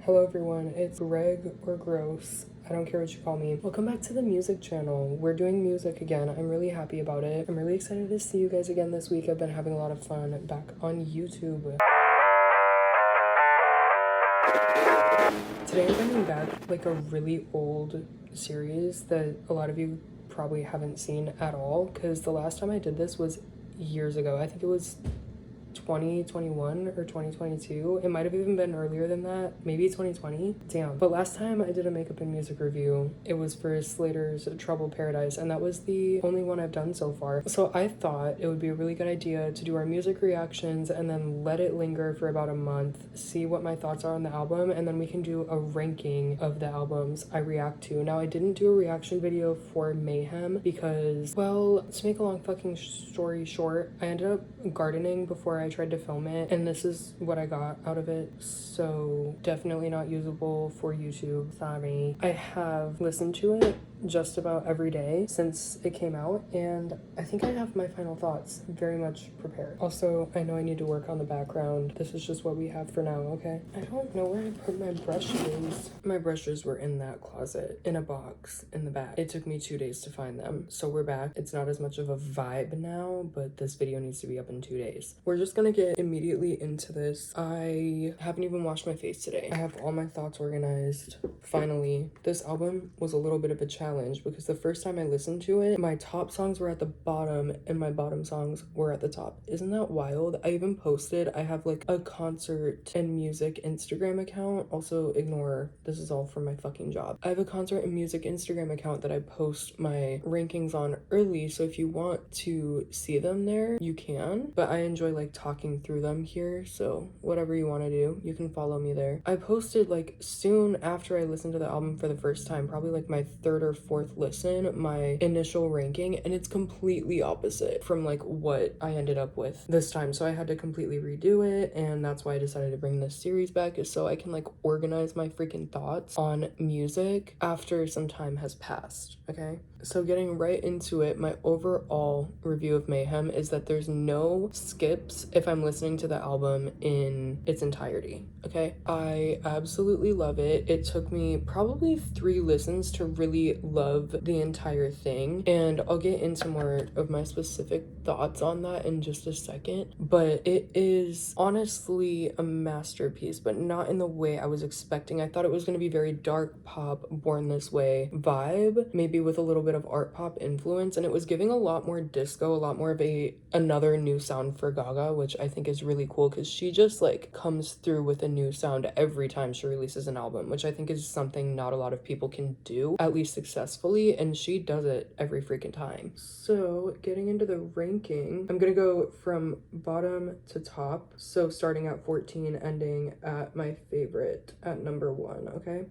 Hello everyone, it's Greg or Gross. I don't care what you call me. Welcome back to the music channel. We're doing music again. I'm really happy about it. I'm really excited to see you guys again this week. I've been having a lot of fun back on YouTube. Today I'm bringing back like a really old series that a lot of you probably haven't seen at all, because the last time I did this was years ago. I think it was 2021 or 2022. It might have even been earlier than that, maybe 2020. Damn. But last time I did a makeup and music review, it was for Slater's Trouble Paradise, and that was the only one I've done so far. So I thought it would be a really good idea to do our music reactions and then let it linger for about a month, see what my thoughts are on the album, and then we can do a ranking of the albums I react to. Now, I didn't do a reaction video for Mayhem because, well, to make a long fucking story short, I ended up gardening before I tried to film it, and this is what I got out of it, so definitely not usable for YouTube. Sorry. I have listened to it just about every day since it came out, and I think I have my final thoughts very much prepared. Also, I know I need to work on the background. This is just what we have for now, okay? I don't know where I put my brushes. My brushes were in that closet in a box in the back. It took me 2 days to find them, so we're back. It's not as much of a vibe now, but this video needs to be up in 2 days. We're just gonna get immediately into this. I haven't even washed my face today. I have all my thoughts organized. Finally, this album was a little bit of a challenge because the first time I listened to it, my top songs were at the bottom and my bottom songs were at the top. Isn't that wild? I even posted, I have like a concert and music Instagram account. Also ignore, this is all from my fucking job. I have a concert and music Instagram account that I post my rankings on early, so if you want to see them there, you can, but I enjoy like talking through them here, so whatever you want to do, you can follow me there. I posted like soon after I listened to the album for the first time, probably like my third or fourth listen, my initial ranking, and it's completely opposite from like what I ended up with this time, so I had to completely redo it, and that's why I decided to bring this series back, is so I can like organize my freaking thoughts on music after some time has passed. Okay, so getting right into it, my overall review of Mayhem is that there's no skips if I'm listening to the album in its entirety. Okay, I absolutely love it. It took me probably 3 listens to really love the entire thing, and I'll get into more of my specific thoughts on that in just a second, but it is honestly a masterpiece, but not in the way I was expecting. I thought it was going to be very dark pop, Born This Way vibe, maybe with a little bit of art pop influence, and it was giving a lot more disco, a lot more of another new sound for Gaga, which I think is really cool because she just like comes through with a new sound every time she releases an album, which I think is something not a lot of people can do, at least successfully, and she does it every freaking time. So getting into the ranking, I'm gonna go from bottom to top, so starting at 14, ending at my favorite at number 1, okay?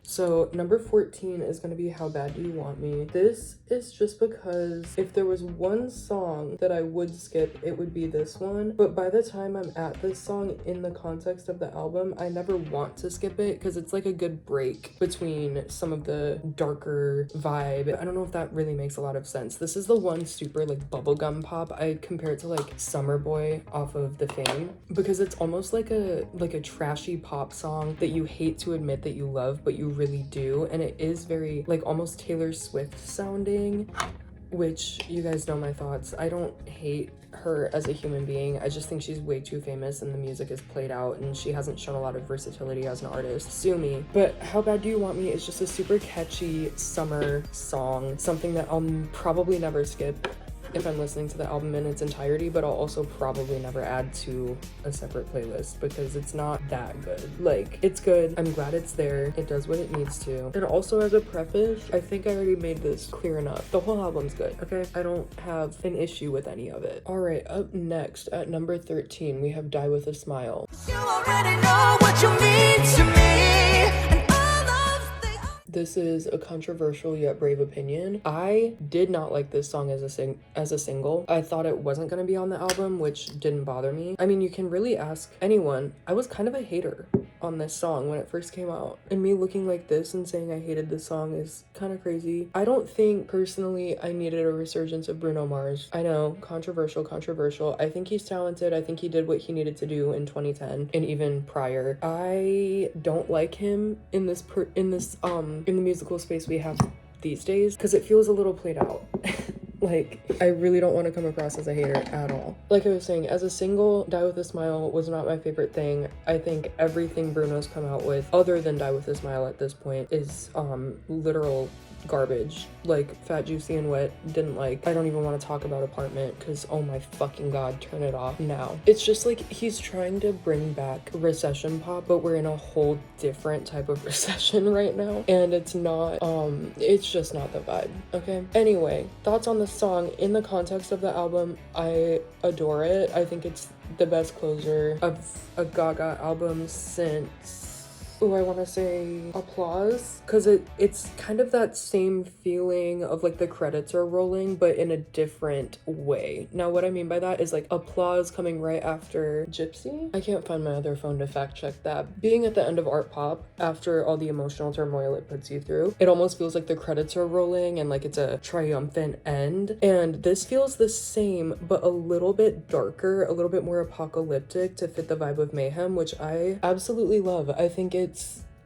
So number 14 is going to be How Bad Do You Want Me? This is just because if there was one song that I would skip, it would be this one. But by the time I'm at this song in the context of the album, I never want to skip it because it's like a good break between some of the darker vibe. I don't know if that really makes a lot of sense. This is the one super like bubblegum pop. I compare it to like Summer Boy off of The Fame, because it's almost like a trashy pop song that you hate to admit that you love, but you really do, and it is very like almost Taylor Swift sounding, which you guys know my thoughts. I don't hate her as a human being, I just think she's way too famous and the music is played out and she hasn't shown a lot of versatility as an artist. Sue me. But How Bad Do You Want Me is just a super catchy summer song, something that I'll probably never skip if I'm listening to the album in its entirety, but I'll also probably never add to a separate playlist because it's not that good. Like, it's good, I'm glad it's there, it does what it needs to. And also, as a preface, I think I already made this clear enough. The whole album's good, okay? I don't have an issue with any of it. Alright, up next at number 13, we have Die With A Smile. You already know what you mean to me. This is a controversial yet brave opinion. I did not like this song as a single. I thought it wasn't going to be on the album, which didn't bother me. I mean, you can really ask anyone. I was kind of a hater on this song when it first came out. And me looking like this and saying I hated this song is kind of crazy. I don't think personally I needed a resurgence of Bruno Mars. I know, controversial. I think he's talented. I think he did what he needed to do in 2010 and even prior. I don't like him in the musical space we have these days because it feels a little played out. Like, I really don't want to come across as a hater at all. Like I was saying, as a single, Die With A Smile was not my favorite thing. I think everything Bruno's come out with, other than Die With A Smile at this point, is literal garbage. Like Fat, Juicy, and Wet, didn't like. I don't even want to talk about Apartment because oh my fucking god, turn it off now. It's just like he's trying to bring back recession pop, but we're in a whole different type of recession right now, and it's just not the vibe. Okay, anyway, thoughts on the song in the context of the album. I adore it. I think it's the best closer of a Gaga album since, I want to say Applause, because it's kind of that same feeling of like the credits are rolling but in a different way. Now what I mean by that is like Applause coming right after Gypsy. I can't find my other phone to fact check that. Being at the end of Art Pop, after all the emotional turmoil it puts you through, it almost feels like the credits are rolling and like it's a triumphant end, and this feels the same but a little bit darker, a little bit more apocalyptic to fit the vibe of Mayhem, which I absolutely love. I think it's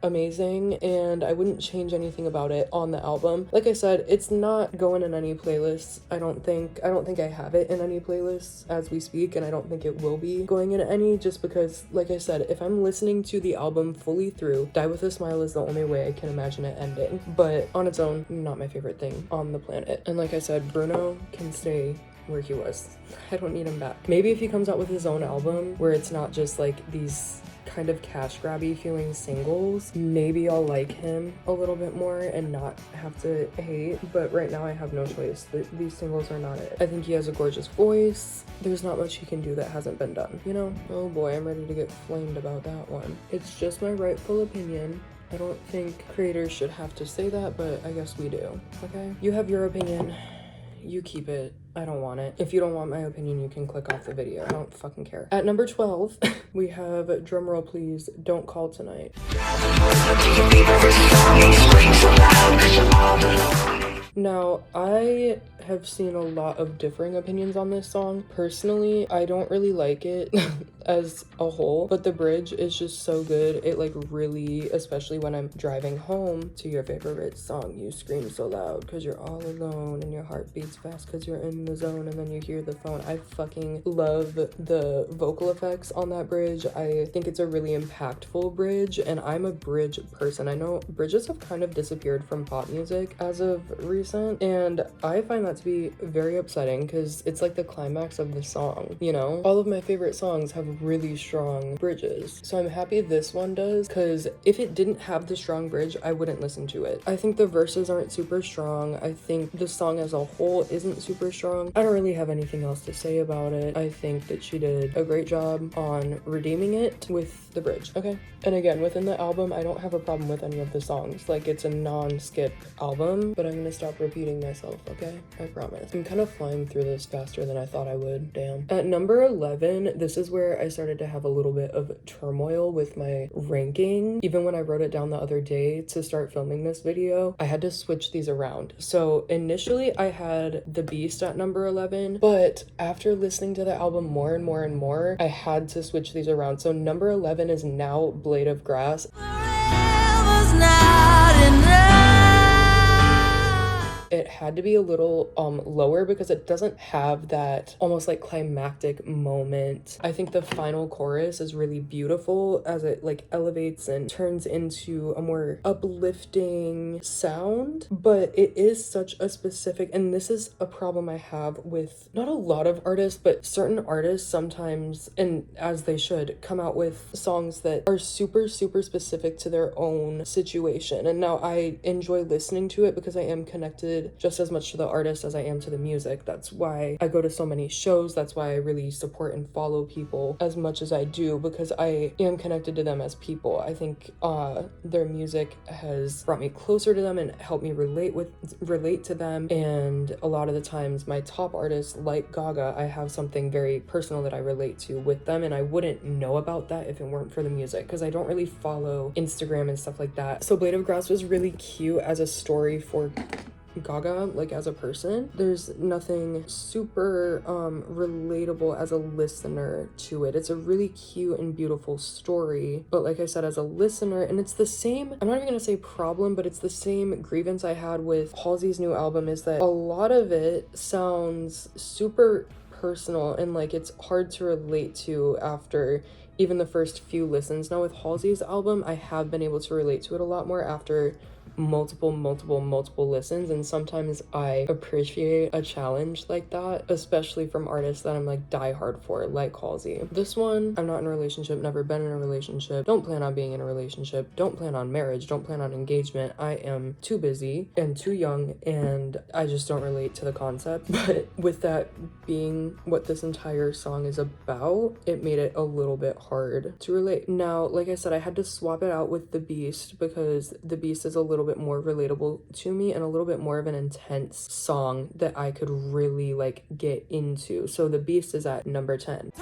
amazing and I wouldn't change anything about it on the album. Like I said, it's not going in any playlists. I don't think I have it in any playlists as we speak, and I don't think it will be going in any, just because, like I said, if I'm listening to the album fully through, Die With A Smile is the only way I can imagine it ending, but on its own, not my favorite thing on the planet. And like I said, Bruno can stay where he was. I don't need him back. Maybe if he comes out with his own album where it's not just like these kind of cash grabby feeling singles, maybe I'll like him a little bit more and not have to hate, but right now I have no choice. These singles are not it. I think he has a gorgeous voice. There's not much he can do that hasn't been done, you know? Oh boy, I'm ready to get flamed about that one. It's just my rightful opinion. I don't think creators should have to say that, but I guess we do, okay? You have your opinion. You keep it. I don't want it. If you don't want my opinion, you can click off the video. I don't fucking care. At number 12, we have, drumroll please, Don't Call Tonight. Now, I have seen a lot of differing opinions on this song. Personally, I don't really like it as a whole, but the bridge is just so good. It like really, especially when I'm driving home to your favorite song, you scream so loud because you're all alone and your heart beats fast because you're in the zone and then you hear the phone. I fucking love the vocal effects on that bridge. I think it's a really impactful bridge, and I'm a bridge person. I know bridges have kind of disappeared from pop music as of recent, and I find that to be very upsetting because it's like the climax of the song, you know? All of my favorite songs have really strong bridges, so I'm happy this one does, because if it didn't have the strong bridge, I wouldn't listen to it. I think the verses aren't super strong. I think the song as a whole isn't super strong. I don't really have anything else to say about it. I think that she did a great job on redeeming it with the bridge, okay? And again, within the album, I don't have a problem with any of the songs. Like, it's a non-skip album, but I'm gonna stop repeating myself, okay? I promise. I'm kind of flying through this faster than I thought I would, damn. At number 11, this is where I started to have a little bit of turmoil with my ranking. Even when I wrote it down the other day to start filming this video, I had to switch these around. So initially I had The Beast at number 11, but after listening to the album more and more and more, I had to switch these around. So number 11 is now Blade of Grass. It had to be a little lower because it doesn't have that almost like climactic moment. I think the final chorus is really beautiful as it like elevates and turns into a more uplifting sound, but it is such a specific, and this is a problem I have with not a lot of artists, but certain artists sometimes, and as they should, come out with songs that are super specific to their own situation. And now I enjoy listening to it because I am connected connected just as much to the artist as I am to the music. That's why I go to so many shows. That's why I really support and follow people as much as I do, because I am connected to them as people. I think their music has brought me closer to them and helped me relate to them. And a lot of the times my top artists like Gaga, I have something very personal that I relate to with them, and I wouldn't know about that if it weren't for the music, because I don't really follow Instagram and stuff like that. So Blade of Grass was really cute as a story for Gaga, like as a person. There's nothing super relatable as a listener to it. It's a really cute and beautiful story, but like I said, as a listener, and it's the same, I'm not even gonna say problem, but it's the same grievance I had with Halsey's new album, is that a lot of it sounds super personal and like it's hard to relate to after even the first few listens. Now with Halsey's album, I have been able to relate to it a lot more after multiple listens, and sometimes I appreciate a challenge like that, especially from artists that I'm like die hard for, like Halsey. This one, I'm not in a relationship, never been in a relationship, don't plan on being in a relationship, don't plan on marriage, don't plan on engagement. I am too busy and too young, and I just don't relate to the concept. But with that being what this entire song is about, it made it a little bit hard to relate. Now, like I said, I had to swap it out with The Beast, because The Beast is a little bit more relatable to me and a little bit more of an intense song that I could really like get into. So The Beast is at number 10.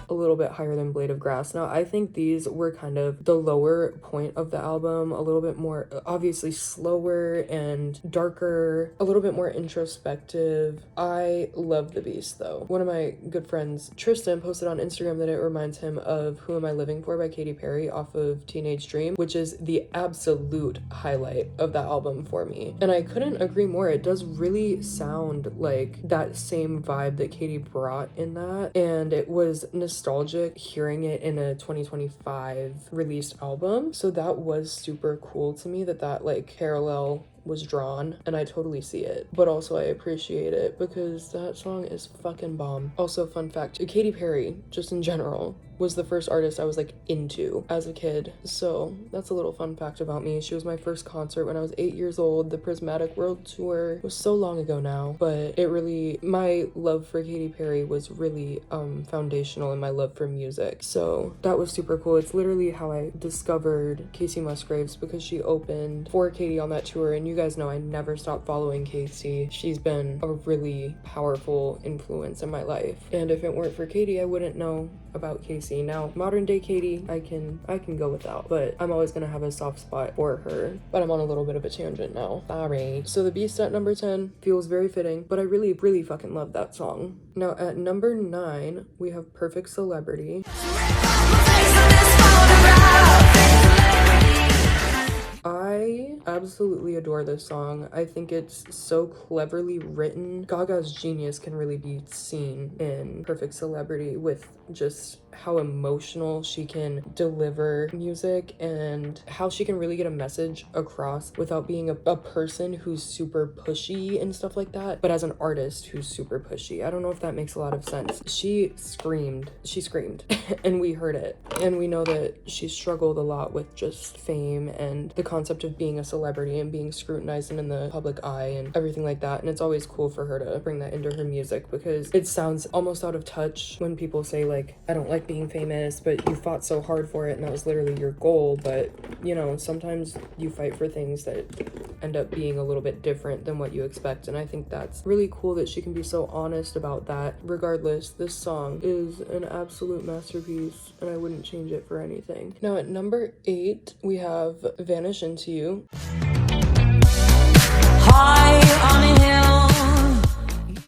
A little bit higher than Blade of Grass. Now, I think these were kind of the lower point of the album, a little bit more obviously slower and darker, a little bit more introspective. I love The Beast though. One of my good friends, Tristan, posted on Instagram that it reminds him of Who Am I Living For by Katy Perry off of Teenage Dream, which is the absolute highlight of that album for me. And I couldn't agree more. It does really sound like that same vibe that Katy brought in that, and it was nostalgic hearing it in a 2025 released album. So that was super cool to me that like parallel was drawn, and I totally see it, but also I appreciate it because that song is fucking bomb. Also, fun fact, Katy Perry, just in general, was the first artist I was like into as a kid. So that's a little fun fact about me. She was my first concert when I was 8 years old. The Prismatic World Tour was so long ago now, but it really, my love for Katy Perry was really foundational in my love for music. So that was super cool. It's literally how I discovered Casey Musgraves, because she opened for Katy on that tour, and you guys know I never stopped following Casey. She's been a really powerful influence in my life, and if it weren't for Katy, I wouldn't know about Casey. Now, modern day Katy, I can go without, but I'm always gonna have a soft spot for her. But I'm on a little bit of a tangent now. Sorry. So The Beast at number 10 feels very fitting, but I really fucking love that song. Now at number 9, we have Perfect Celebrity. I absolutely adore this song. I think it's so cleverly written. Gaga's genius can really be seen in Perfect Celebrity, with just how emotional she can deliver music and how she can really get a message across without being a person who's super pushy and stuff like that, but as an artist who's super pushy. I don't know if that makes a lot of sense. She screamed and we heard it, and we know that she struggled a lot with just fame and the concept of being a celebrity and being scrutinized and in the public eye and everything like that. And it's always cool for her to bring that into her music, because it sounds almost out of touch when people say like, I don't like being famous, but you fought so hard for it and that was literally your goal. But you know, sometimes you fight for things that end up being a little bit different than what you expect, and I think that's really cool that she can be so honest about that. Regardless, this song is an absolute masterpiece and I wouldn't change it for anything. Now at number 8, we have Vanish Into You. High on a hill.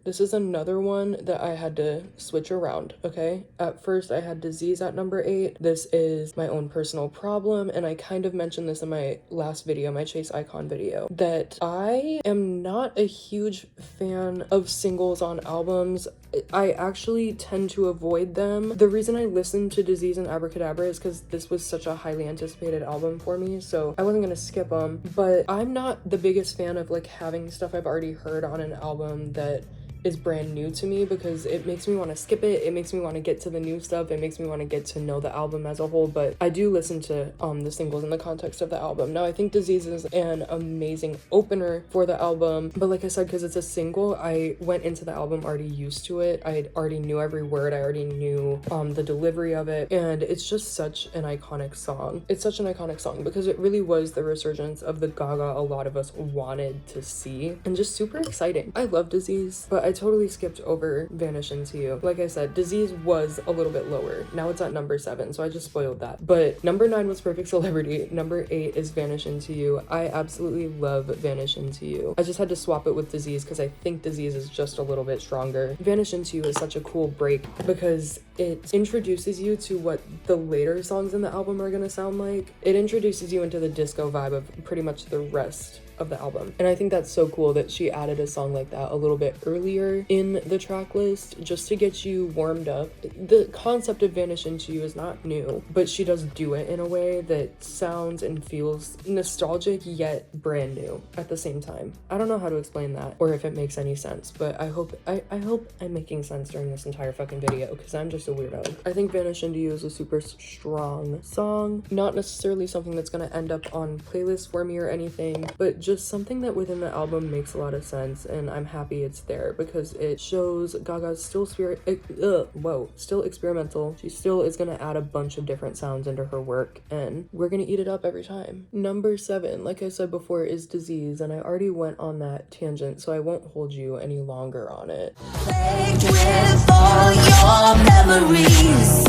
This is another one that I had to switch around, okay? At first, I had Disease at number 8. This is my own personal problem, and I kind of mentioned this in my last video, my Chase Icon video, that I am not a huge fan of singles on albums. I actually tend to avoid them. The reason I listened to Disease and Abracadabra is because this was such a highly anticipated album for me, so I wasn't gonna skip them. But I'm not the biggest fan of like having stuff I've already heard on an album that is brand new to me because it makes me want to skip it. It makes me want to get to the new stuff. It makes me want to get to know the album as a whole. But I do listen to the singles in the context of the album. Now, I think Disease is an amazing opener for the album. But like I said, because it's a single, I went into the album already used to it. I already knew every word. I already knew the delivery of it. And it's just such an iconic song. It's such an iconic song because it really was the resurgence of the Gaga a lot of us wanted to see, and just super exciting. I love Disease, but I totally skipped over Vanish Into You. Like I said, Disease was a little bit lower. Now it's at number 7, so I just spoiled that. But number 9 was Perfect Celebrity. Number 8 is Vanish Into You. I absolutely love Vanish Into You. I just had to swap it with Disease because I think Disease is just a little bit stronger. Vanish Into You is such a cool break because it introduces you to what the later songs in the album are gonna sound like. It introduces you into the disco vibe of pretty much the rest of the album, and I think that's so cool that she added a song like that a little bit earlier in the track list just to get you warmed up. The concept of Vanish Into You is not new, but she does do it in a way that sounds and feels nostalgic yet brand new at the same time. I don't know how to explain that or if it makes any sense, but I hope I'm making sense during this entire fucking video because I'm just a weirdo. I think Vanish Into You is a super strong song, not necessarily something that's gonna end up on playlists for me or anything, but just something that within the album makes a lot of sense, and I'm happy it's there because it shows Gaga's still still experimental. She still is gonna add a bunch of different sounds into her work, and we're gonna eat it up every time. Number 7, like I said before, is Disease, and I already went on that tangent, so I won't hold you any longer on it. With all your memories.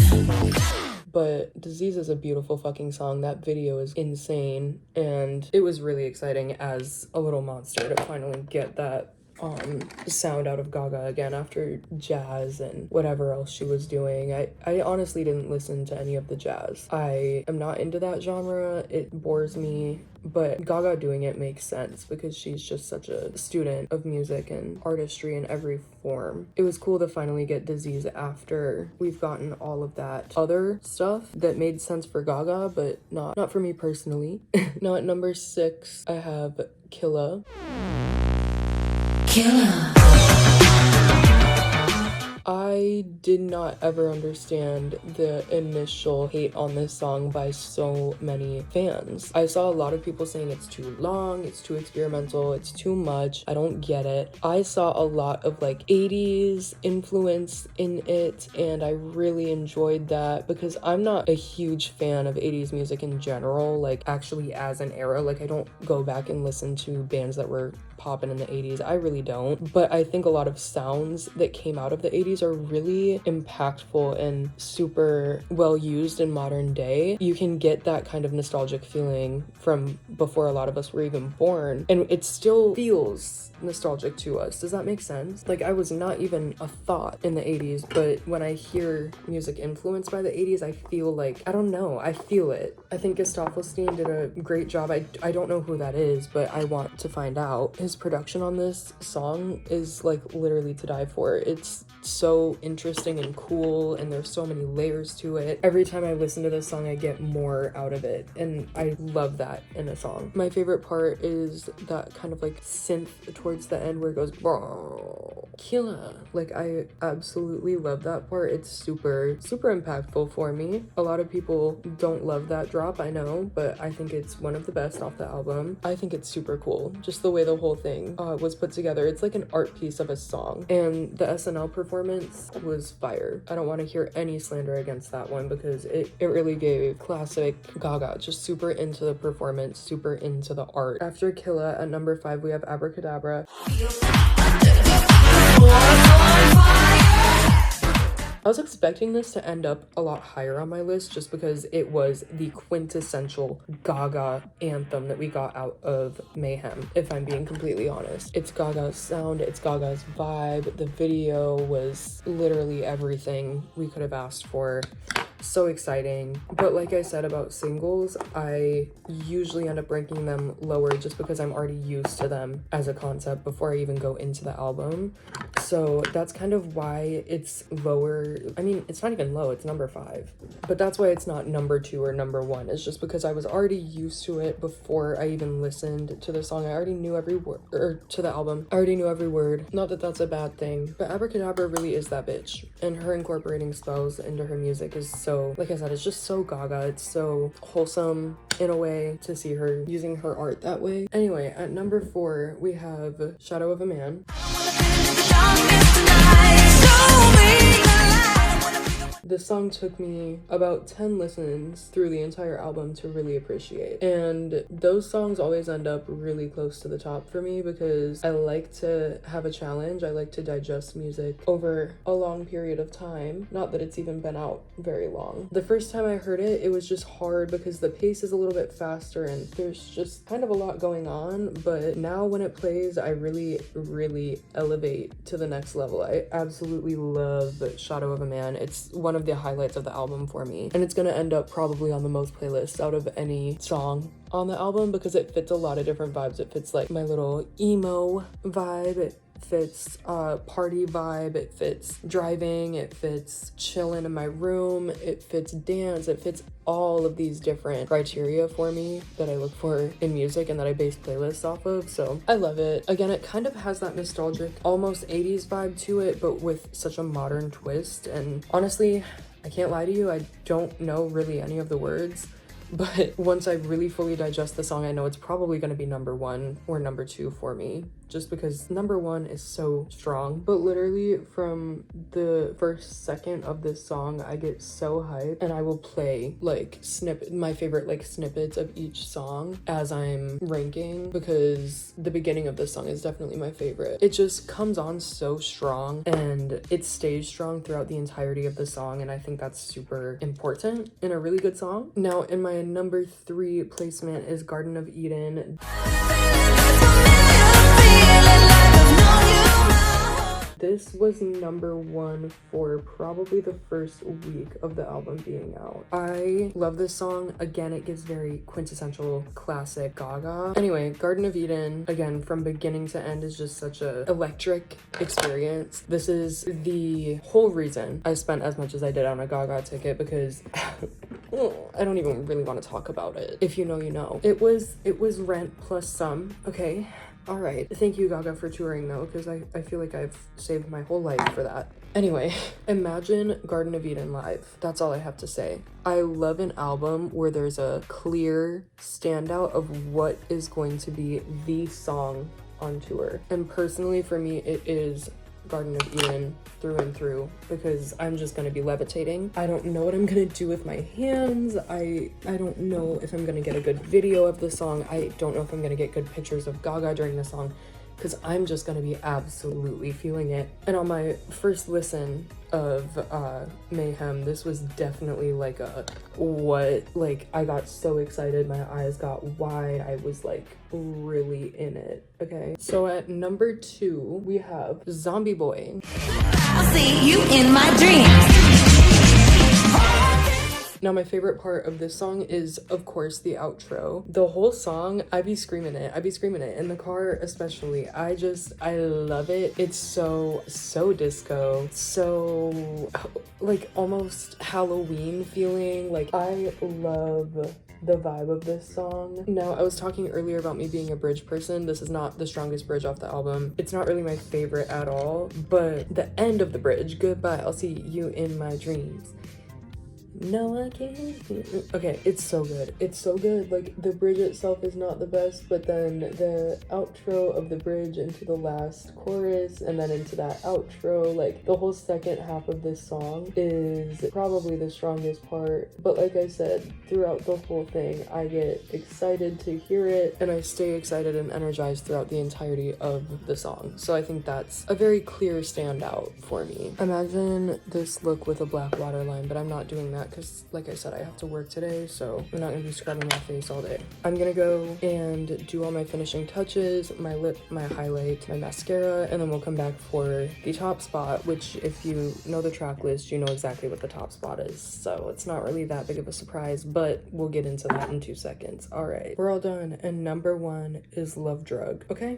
But Disease is a beautiful fucking song. That video is insane, and it was really exciting as a little monster to finally get that sound out of Gaga again after jazz and whatever else she was doing. I honestly didn't listen to any of the jazz. I am not into that genre. It bores me. But Gaga doing it makes sense because she's just such a student of music and artistry in every form. It was cool to finally get Disease after we've gotten all of that other stuff that made sense for Gaga, but not for me personally. Now at number 6, I have Killa. I did not ever understand the initial hate on this song by so many fans. I saw a lot of people saying it's too long, it's too experimental, it's too much, I don't get it. I saw a lot of like 80s influence in it, and I really enjoyed that because I'm not a huge fan of 80s music in general, like actually as an era. Like I don't go back and listen to bands that were popping in the 80s. I really don't. But I think a lot of sounds that came out of the 80s are really impactful and super well used in modern day. You can get that kind of nostalgic feeling from before a lot of us were even born, and it still feels nostalgic to us. Does that make sense? Like I was not even a thought in the 80s, but when I hear music influenced by the 80s, I feel like, I don't know, I feel it. I think Gustaffelstein did a great job. I don't know who that is, but I want to find out. His production on this song is like literally to die for. It's so interesting and cool, and there's so many layers to it. Every time I listen to this song, I get more out of it, and I love that in a song. My favorite part is that kind of like synth towards the end where it goes Killa. Like I absolutely love that part. It's super impactful for me. A lot of people don't love that drop, I know, but I think it's one of the best off the album. I think it's super cool, just the way the whole thing was put together. It's like an art piece of a song, and the SNL performance was fire. I don't want to hear any slander against that one because it really gave classic Gaga. Just super into the performance, super into the art. After Killa, at number 5, we have Abracadabra. I was expecting this to end up a lot higher on my list just because it was the quintessential Gaga anthem that we got out of Mayhem, if I'm being completely honest. It's Gaga's sound, it's Gaga's vibe. The video was literally everything we could have asked for. So exciting. But like I said about singles, I usually end up ranking them lower just because I'm already used to them as a concept before I even go into the album. So that's kind of why it's lower. I mean, it's not even low, it's number 5. But that's why it's not number 2 or number 1. It's just because I was already used to it before I even listened to the song. I already knew every word, or to the album. I already knew every word. Not that that's a bad thing, but Abracadabra really is that bitch. And her incorporating spells into her music is so, like I said, it's just so Gaga. It's so wholesome in a way to see her using her art that way. Anyway, at number 4, we have Shadow of a Man. This song took me about 10 listens through the entire album to really appreciate. And those songs always end up really close to the top for me because I like to have a challenge. I like to digest music over a long period of time. Not that it's even been out very long. The first time I heard it, it was just hard because the pace is a little bit faster and there's just kind of a lot going on. But now when it plays, I really, really elevate to the next level. I absolutely love Shadow of a Man. It's one of the highlights of the album for me, and it's gonna end up probably on the most playlists out of any song on the album because it fits a lot of different vibes. It fits like my little emo vibe, it fits party vibe, it fits driving, it fits chilling in my room, it fits dance, it fits all of these different criteria for me that I look for in music and that I base playlists off of. So I love it. Again, it kind of has that nostalgic, almost 80s vibe to it, but with such a modern twist. And honestly, I can't lie to you, I don't know really any of the words. But once I really fully digest the song, I know it's probably going to be number 1 or number 2 for me, just because number 1 is so strong. But literally from the first second of this song, I get so hyped and I will play like my favorite like snippets of each song as I'm ranking, because the beginning of this song is definitely my favorite. It just comes on so strong and it stays strong throughout the entirety of the song, and I think that's super important in a really good song. Now, in my number 3 placement is Garden of Eden. This was number 1 for probably the first week of the album being out. I love this song. Again, it gives very quintessential classic Gaga. Anyway, Garden of Eden, again, from beginning to end, is just such a electric experience. This is the whole reason I spent as much as I did on a Gaga ticket, because I don't even really want to talk about it. If you know, you know. It was rent plus some, okay? All right, thank you Gaga for touring though, because I feel like I've saved my whole life for that. Anyway, imagine Garden of Eden live. That's all I have to say. I love an album where there's a clear standout of what is going to be the song on tour. And personally for me, it is Garden of Eden through and through, because I'm just gonna be levitating. I don't know what I'm gonna do with my hands. I don't know if I'm gonna get a good video of the song. I don't know if I'm gonna get good pictures of Gaga during the song, because I'm just gonna be absolutely feeling it. And on my first listen of Mayhem, this was definitely like I got so excited, my eyes got wide, I was like really in it. Okay, so at number 2 we have Zombie Boy. I'll see you in my dreams. Now, my favorite part of this song is, of course, the outro. The whole song, I be screaming it. In the car especially. I love it. It's so disco. So, like, almost Halloween feeling. Like, I love the vibe of this song. Now, I was talking earlier about me being a bridge person. This is not the strongest bridge off the album. It's not really my favorite at all, but the end of the bridge, goodbye, I'll see you in my dreams. No, I can't. Okay, it's so good. It's so good. Like, the bridge itself is not the best, but then the outro of the bridge into the last chorus and then into that outro, like, the whole second half of this song is probably the strongest part. But like I said, throughout the whole thing, I get excited to hear it, and I stay excited and energized throughout the entirety of the song. So I think that's a very clear standout for me. Imagine this look with a black waterline, but I'm not doing that because, like I said, I have to work today, so I'm not gonna be scrubbing my face all day. I'm gonna go and do all my finishing touches, my lip, my highlight, my mascara, and then we'll come back for the top spot, which, if you know the track list, you know exactly what the top spot is, so it's not really that big of a surprise, but we'll get into that in 2 seconds. All right, we're all done, and number 1 is Love Drug, okay?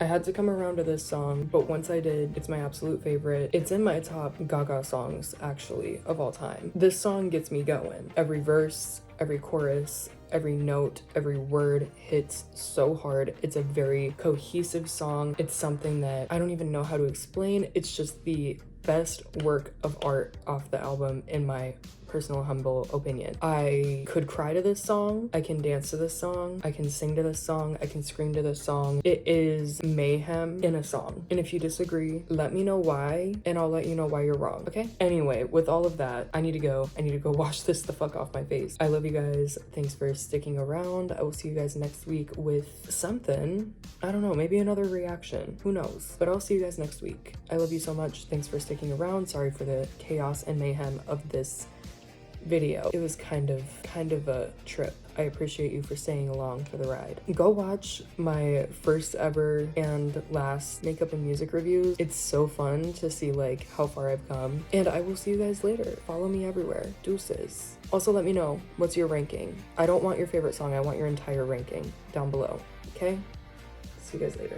I had to come around to this song, but once I did, it's my absolute favorite. It's in my top Gaga songs, actually, of all time. This song gets me going. Every verse, every chorus, every note, every word hits so hard. It's a very cohesive song. It's something that I don't even know how to explain. It's just the best work of art off the album, in my personal humble opinion. I could cry to this song, I can dance to this song, I can sing to this song, I can scream to this song. It is Mayhem in a song. And if you disagree, let me know why, and I'll let you know why you're wrong, okay? Anyway, with all of that, I need to go wash this the fuck off my face. I love you guys. Thanks for sticking around. I will see you guys next week with something. I don't know, maybe another reaction. Who knows? But I'll see you guys next week. I love you so much. Thanks for sticking around. Sorry for the chaos and mayhem of this video. It was kind of a trip. I appreciate you for staying along for the ride. Go watch my first ever and last makeup and music reviews. It's so fun to see like how far I've come, and I will see you guys later. Follow me everywhere. Deuces. Also, let me know, what's your ranking? I don't want your favorite song, I want your entire ranking down below, okay? See you guys later.